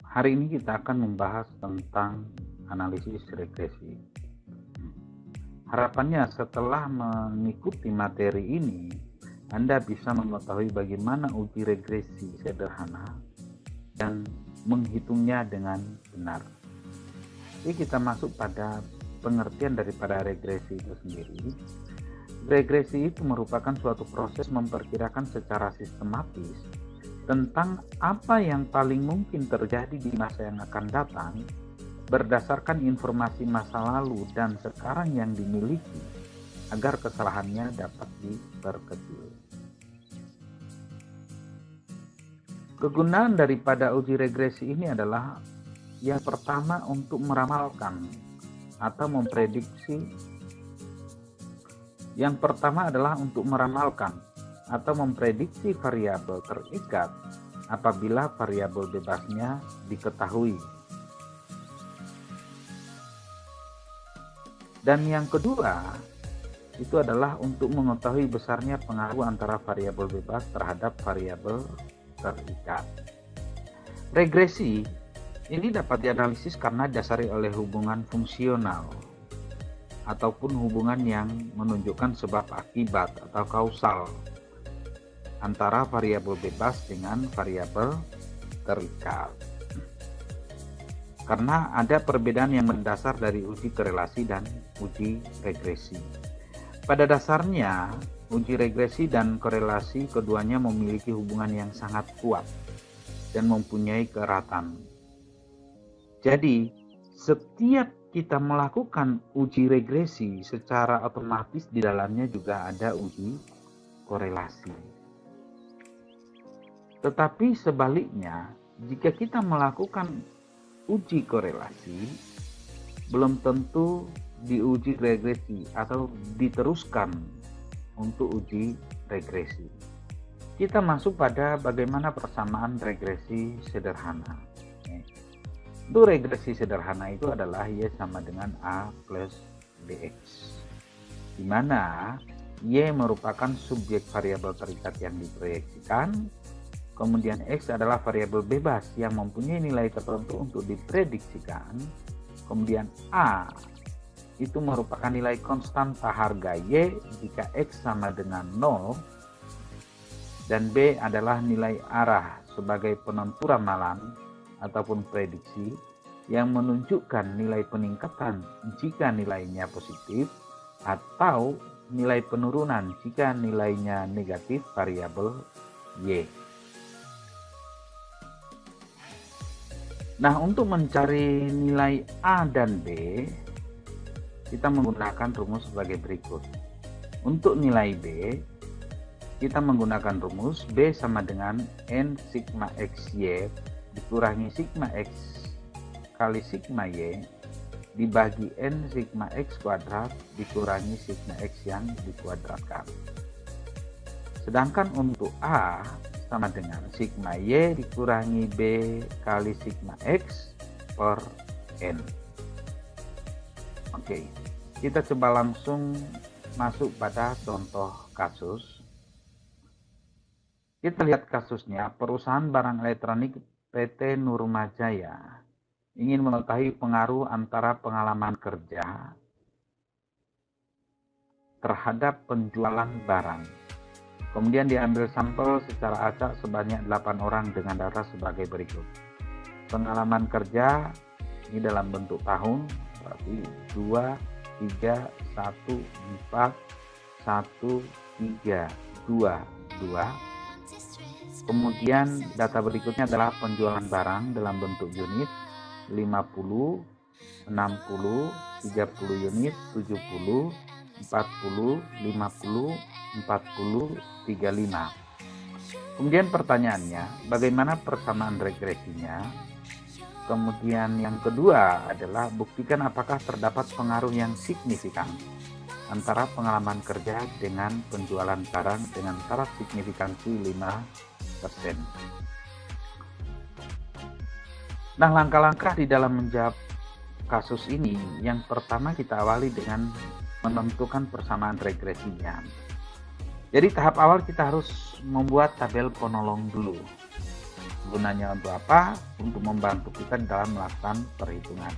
Hari ini kita akan membahas tentang analisis regresi. Harapannya setelah mengikuti materi ini, Anda bisa mengetahui bagaimana uji regresi sederhana dan menghitungnya dengan benar. Jadi kita masuk pada pengertian daripada regresi itu sendiri. Regresi itu merupakan suatu proses memperkirakan secara sistematis tentang apa yang paling mungkin terjadi di masa yang akan datang berdasarkan informasi masa lalu dan sekarang yang dimiliki agar kesalahannya dapat diperkecil. Kegunaan daripada uji regresi ini adalah yang pertama untuk meramalkan atau memprediksi. Yang pertama adalah untuk meramalkan atau memprediksi variabel terikat apabila variabel bebasnya diketahui. Dan yang kedua, itu adalah untuk mengetahui besarnya pengaruh antara variabel bebas terhadap variabel terikat. Regresi ini dapat dianalisis karena didasari oleh hubungan fungsional ataupun hubungan yang menunjukkan sebab akibat atau kausal antara variabel bebas dengan variabel terikat. Karena ada perbedaan yang mendasar dari uji korelasi dan uji regresi. Pada dasarnya, uji regresi dan korelasi keduanya memiliki hubungan yang sangat kuat dan mempunyai keeratan. Jadi, setiap kita melakukan uji regresi, secara otomatis di dalamnya juga ada uji korelasi. Tetapi sebaliknya, jika kita melakukan uji korelasi, belum tentu diuji regresi atau diteruskan untuk uji regresi. Kita masuk pada bagaimana persamaan regresi sederhana. Untuk regresi sederhana itu adalah Y sama dengan A plus BX, di mana Y merupakan subjek variabel terikat yang diproyeksikan, kemudian X adalah variabel bebas yang mempunyai nilai tertentu untuk diprediksikan, kemudian A itu merupakan nilai konstanta harga Y jika X sama dengan 0, dan B adalah nilai arah sebagai penentu ramalan ataupun prediksi yang menunjukkan nilai peningkatan jika nilainya positif atau nilai penurunan jika nilainya negatif variabel Y. Nah, untuk mencari nilai A dan B, kita menggunakan rumus sebagai berikut. Untuk nilai B, kita menggunakan rumus B sama dengan N sigma XY dikurangi sigma X kali sigma Y dibagi N sigma X kuadrat dikurangi sigma X yang dikuadratkan. Sedangkan untuk A sama dengan sigma Y dikurangi B kali sigma X per N. Oke, kita coba langsung masuk pada contoh kasus. Kita lihat kasusnya, perusahaan barang elektronik PT Nurma Jaya ingin mengetahui pengaruh antara pengalaman kerja terhadap penjualan barang. Kemudian diambil sampel secara acak sebanyak 8 orang dengan data sebagai berikut. Pengalaman kerja ini dalam bentuk tahun, berarti 2, 3, 1, 4, 1, 3, 2, 2. Kemudian data berikutnya adalah penjualan barang dalam bentuk unit 50, 60, 30 unit, 70, 40, 50, 40, 35. Kemudian pertanyaannya, bagaimana persamaan regresinya? Kemudian yang kedua adalah buktikan apakah terdapat pengaruh yang signifikan antara pengalaman kerja dengan penjualan barang dengan taraf signifikansi 5%. Nah, langkah-langkah di dalam menjawab kasus ini, yang pertama kita awali dengan menentukan persamaan regresinya. Jadi tahap awal kita harus membuat tabel penolong dulu. Gunanya untuk apa? Untuk membantu kita dalam melakukan perhitungan.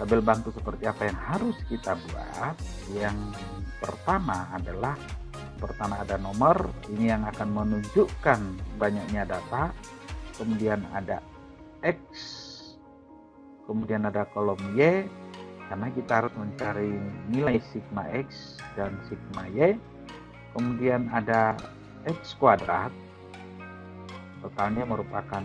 Tabel bantu seperti apa yang harus kita buat? Yang pertama ada nomor, ini yang akan menunjukkan banyaknya data. Kemudian ada X, kemudian ada kolom Y, karena kita harus mencari nilai sigma X dan sigma Y. Kemudian ada X kuadrat, totalnya merupakan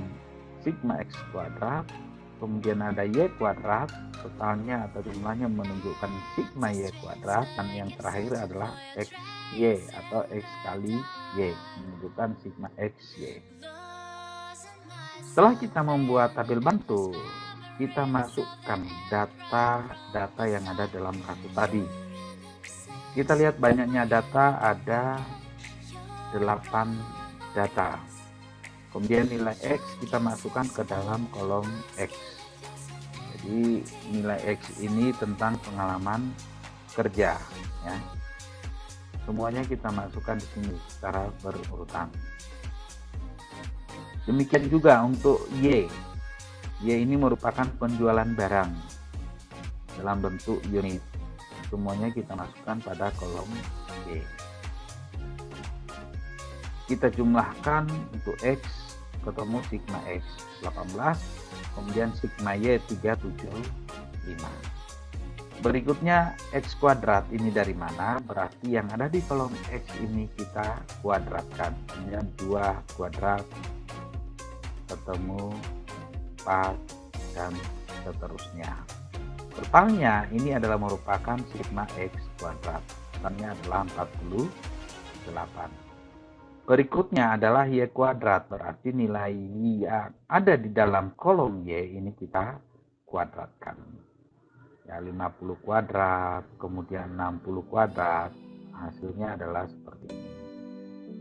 sigma X kuadrat. Kemudian ada Y kuadrat, totalnya atau jumlahnya menunjukkan sigma Y kuadrat. Dan yang terakhir adalah XY atau X kali Y, menunjukkan sigma XY. Setelah kita membuat tabel bantu, kita masukkan data-data yang ada dalam kartu tadi. Kita lihat banyaknya data, ada 8 data. Kemudian nilai X kita masukkan ke dalam kolom X. Jadi nilai X ini tentang pengalaman kerja, ya. Semuanya kita masukkan di sini secara berurutan. Demikian juga untuk Y. Y ini merupakan penjualan barang dalam bentuk unit. Semuanya kita masukkan pada kolom Y. Kita jumlahkan untuk X, ketemu sigma X 18, kemudian sigma Y 375. Berikutnya X kuadrat ini dari mana? Berarti yang ada di kolom X ini kita kuadratkan. Kemudian 2 kuadrat ketemu 4 dan seterusnya. Totalnya ini adalah merupakan sigma X kuadrat. Totalnya adalah 48. Berikutnya adalah Y kuadrat, berarti nilai Y yang ada di dalam kolom Y ini kita kuadratkan. Ya, 50 kuadrat, kemudian 60 kuadrat, hasilnya adalah seperti ini.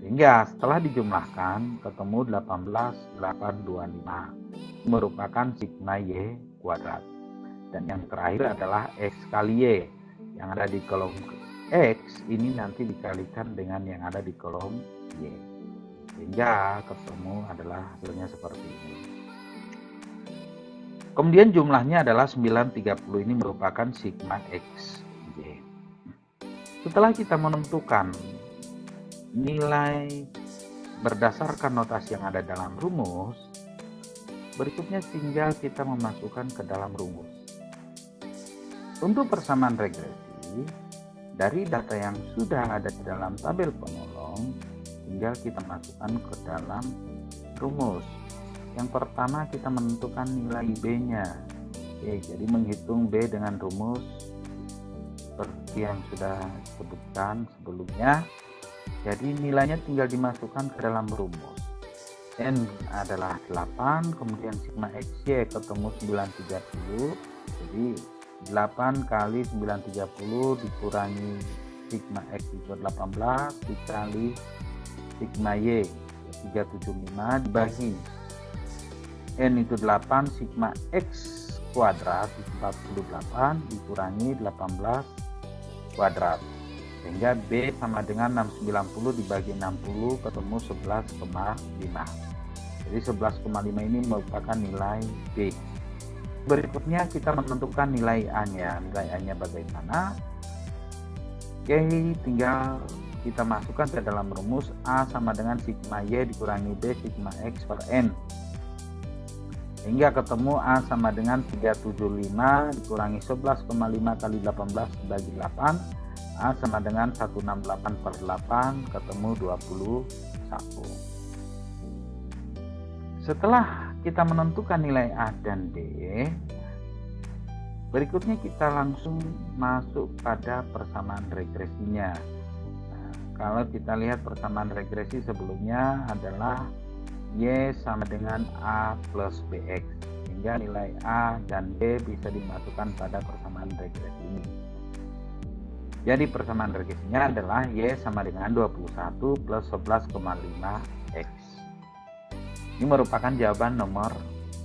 Sehingga setelah dijumlahkan ketemu 18,825, merupakan sigma Y kuadrat. Dan yang terakhir adalah X kali Y, yang ada di kolom X ini nanti dikalikan dengan yang ada di kolom Y, sehingga ketemu adalah hasilnya seperti ini. Kemudian jumlahnya adalah 930, ini merupakan sigma X Y. Setelah kita menentukan nilai berdasarkan notasi yang ada dalam rumus, berikutnya tinggal kita memasukkan ke dalam rumus. Untuk persamaan regresi, dari data yang sudah ada di dalam tabel penolong, tinggal kita masukkan ke dalam rumus. Yang pertama kita menentukan nilai B-nya. Oke, jadi menghitung B dengan rumus seperti yang sudah disebutkan sebelumnya. Jadi nilainya tinggal dimasukkan ke dalam rumus. N adalah 8, kemudian sigma XY ketemu 930. Jadi 8 kali 930 dikurangi sigma X itu 18 dikali sigma Y 375 dibagi N itu 8, sigma X kuadrat 48 dikurangi 18 kuadrat, sehingga B sama dengan 690 dibagi 60 ketemu 11,5. Jadi 11,5 ini merupakan nilai B. Berikutnya kita menentukan nilai A-nya. Nilai A-nya bagaimana? Oke, tinggal kita masukkan ke dalam rumus. A sama dengan sigma Y dikurangi B sigma X per N, hingga ketemu A sama dengan 375 dikurangi 11,5 kali 18 dibagi 8. A sama dengan 168 per 8 ketemu 21. Setelah kita menentukan nilai A dan B, berikutnya kita langsung masuk pada persamaan regresinya. Nah, kalau kita lihat persamaan regresi sebelumnya adalah Y sama dengan A plus BX, sehingga nilai A dan B bisa dimasukkan pada persamaan regresi ini. Jadi persamaan regresinya adalah Y sama dengan 21 plus 11,5 X. Ini merupakan jawaban nomor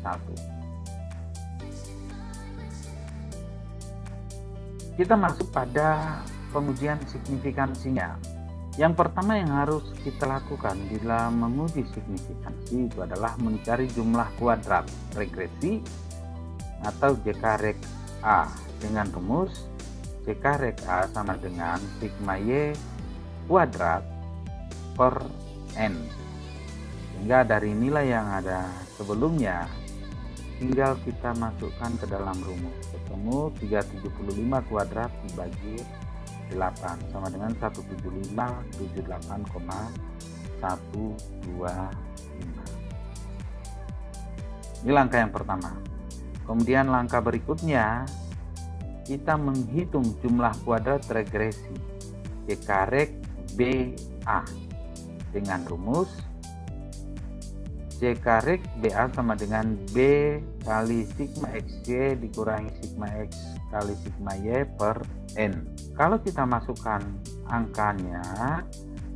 1. Kita masuk pada pengujian signifikansinya. Yang pertama yang harus kita lakukan dalam menguji signifikansi itu adalah mencari jumlah kuadrat regresi atau JK Rek A dengan rumus JK Rek A sama dengan sigma Y kuadrat per N. Sehingga dari nilai yang ada sebelumnya tinggal kita masukkan ke dalam rumus. Ketemu 375 kuadrat dibagi 8 sama dengan 17578,125. Ini langkah yang pertama. Kemudian langkah berikutnya kita menghitung jumlah kuadrat regresi JK Rek BA dengan rumus JK Rek BA sama dengan B kali sigma XY dikurangi sigma X kali sigma Y per N. Kalau kita masukkan angkanya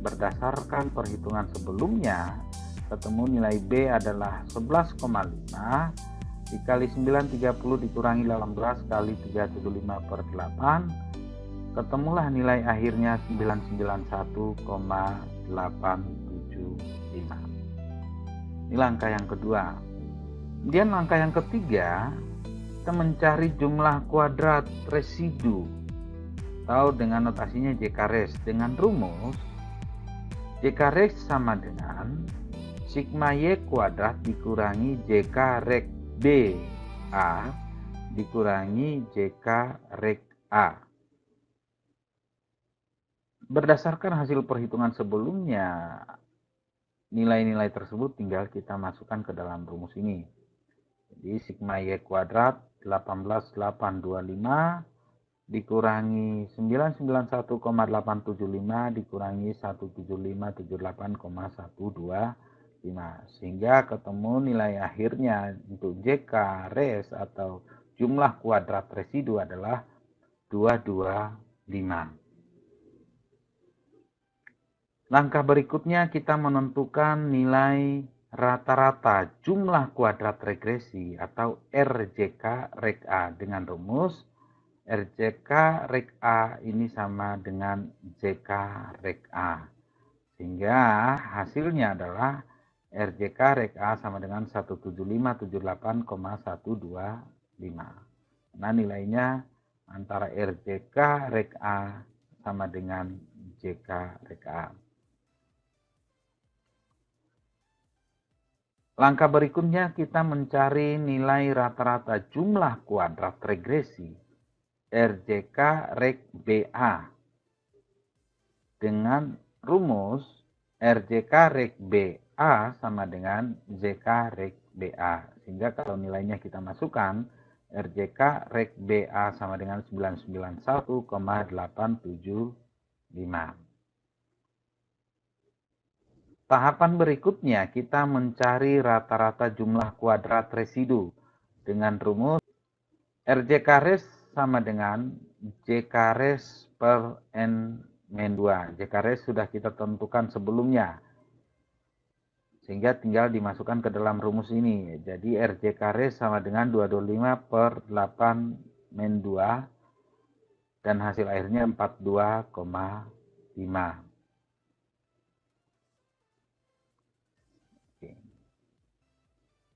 berdasarkan perhitungan sebelumnya, ketemu nilai B adalah 11,5 dikali 930 dikurangi 18 kali 375 per 8, ketemulah nilai akhirnya 991,875. Ini langkah yang kedua. Kemudian langkah yang ketiga, kita mencari jumlah kuadrat residu atau dengan notasinya JK-res dengan rumus JK-res sama dengan sigma Y kuadrat dikurangi JK Rek B A dikurangi JK Rek A. Berdasarkan hasil perhitungan sebelumnya, nilai-nilai tersebut tinggal kita masukkan ke dalam rumus ini. Jadi sigma Y kuadrat 18825 dikurangi 991,875 dikurangi 17578,125, sehingga ketemu nilai akhirnya untuk JK res atau jumlah kuadrat residu adalah 225. Langkah berikutnya kita menentukan nilai rata-rata jumlah kuadrat regresi atau RJK Rek A dengan rumus RJK Rek A ini sama dengan JK Rek A. Sehingga hasilnya adalah RJK Rek A sama dengan 17578,125. Nah, nilainya antara RJK Rek A sama dengan JK Rek A. Langkah berikutnya kita mencari nilai rata-rata jumlah kuadrat regresi RJK Rek BA dengan rumus RJK Rek BA sama dengan JK Rek BA. Sehingga kalau nilainya kita masukkan, RJK Rek BA sama dengan 991,875. Tahapan berikutnya kita mencari rata-rata jumlah kuadrat residu dengan rumus RJK res sama dengan JK res per N-2. JK res sudah kita tentukan sebelumnya, sehingga tinggal dimasukkan ke dalam rumus ini. Jadi RJK res sama dengan 225 per 8-2 dan hasil akhirnya 42,5.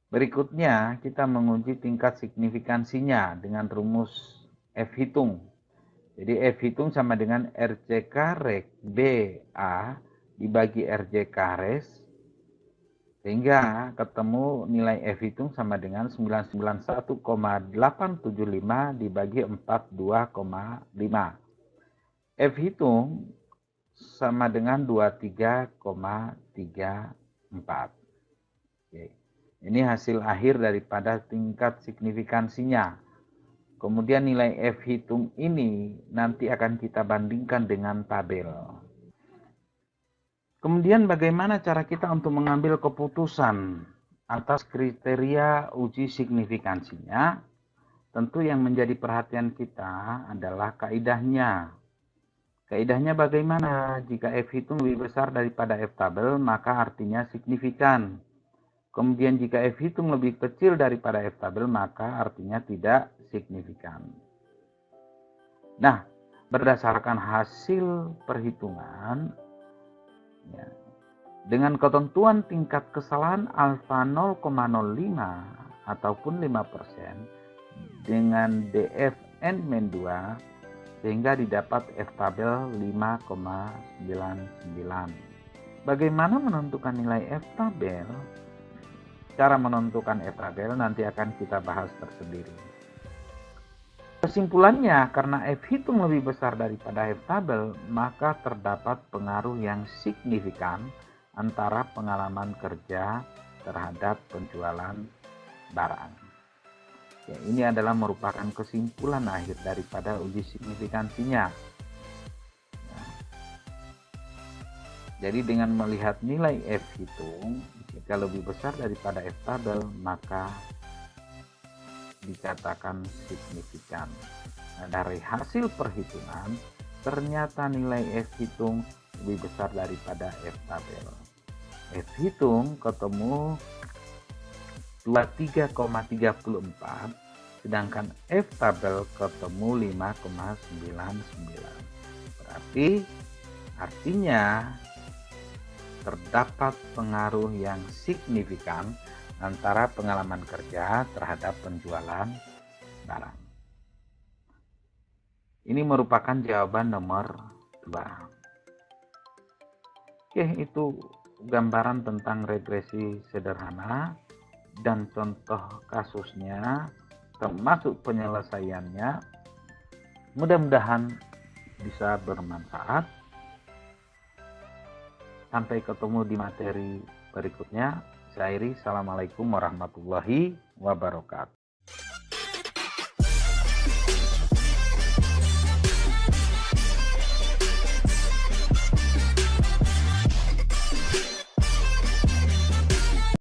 Berikutnya kita menguji tingkat signifikansinya dengan rumus F hitung. Jadi F hitung sama dengan RJK Rek BA dibagi RJK res, sehingga ketemu nilai F hitung sama dengan 991,875 dibagi 42,5. F hitung sama dengan 23,34. Oke. Ini hasil akhir daripada tingkat signifikansinya. Kemudian nilai F hitung ini nanti akan kita bandingkan dengan tabel. Kemudian bagaimana cara kita untuk mengambil keputusan atas kriteria uji signifikansinya? Tentu yang menjadi perhatian kita adalah kaidahnya. Kaidahnya bagaimana? Jika F hitung lebih besar daripada F tabel, maka artinya signifikan. Kemudian jika F hitung lebih kecil daripada F tabel, maka artinya tidak signifikan. Nah, berdasarkan hasil perhitungan, Ya. Dengan ketentuan tingkat kesalahan alfa 0,05 ataupun 5% dengan DF(n-2) sehingga didapat F-tabel 5,99. Bagaimana menentukan nilai F-tabel? Cara menentukan F-tabel nanti akan kita bahas tersendiri. Kesimpulannya, karena F hitung lebih besar daripada F-tabel, maka terdapat pengaruh yang signifikan antara pengalaman kerja terhadap penjualan barang. Ya, ini adalah merupakan kesimpulan akhir daripada uji signifikansinya. Ya. Jadi dengan melihat nilai F hitung, jika lebih besar daripada F-tabel, maka dikatakan signifikan. Nah, dari hasil perhitungan, ternyata nilai F hitung lebih besar daripada F-tabel. F hitung ketemu 23,34, sedangkan F-tabel ketemu 5,99. Berarti artinya terdapat pengaruh yang signifikan antara pengalaman kerja terhadap penjualan barang. Ini merupakan jawaban nomor 2. Oke, itu gambaran tentang regresi sederhana dan contoh kasusnya termasuk penyelesaiannya. Mudah-mudahan bisa bermanfaat. Sampai ketemu di materi berikutnya. Saya akhiri. Assalamualaikum warahmatullahi wabarakatuh.